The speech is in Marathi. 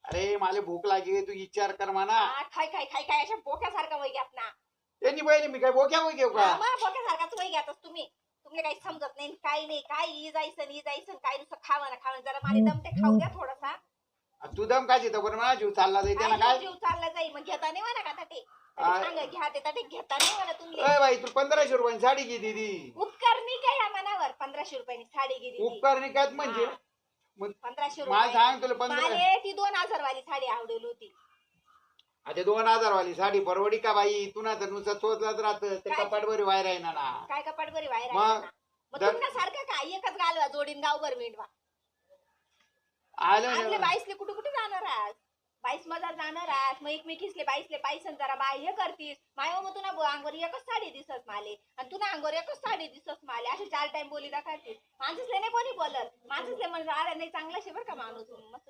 अरे मला भूक लागली तू विचार कर म्हणा. खाय खाय खाय खाय अशा बोक्यासारखा वय घ्यात ना. त्यांनी बहिणी मी काय बोक्या वय घेऊ का? बोक्यासारखाच वय घ्यातच तुम्ही. तुम्हाला काही समजत नाही काही नाही. काय ई जायचं काय नुसतं खावं ना खावं. जरा मला दम ते खाऊ द्या थोडासा. तू दम काय देतो बरं मला जीव चालला जाईल त्याला काय जीव चालला जाईल मग घेता नाही म्हणा का ते सांग घ्या ते घेता नाही म्हणा तुम्ही. बाई तू 1500 रुपयाची साडी घे दीदी. उपकारणी काय या मनावर 1500 रुपयाची साडी घे. उपकारणी काय म्हणजे 1500 मला सांग तुला 15 ती 2000 वाली साडी आवडेल होती. आता 2000 वाली साडी परवडी का बाई? तुला तर नुसतं चोचलाच राहत ते कपाट बरी वायर आहे ना. काय कपाट बरी वायर आहे मग तुमच्या सारखं काय एकच घालवा जोडीन गावभर मिळवा. आलं बाईसले कुठे कुठे जाणार आज? 22 मध्ये जाणार आज मग एकमेकीसले 22ले पायसन जरा बाई हे करतीस मायो. मग तुला अंगोर एकच साडी दिसत माले आणि तुला अंगोर एकच साडी दिसत माले असे 4 टाइम बोली दाखवतीस. माणूसले नाही कोणी बोलत. माणूसले म्हणजे अरे नाही चांगला शे बर का माणूस मस्त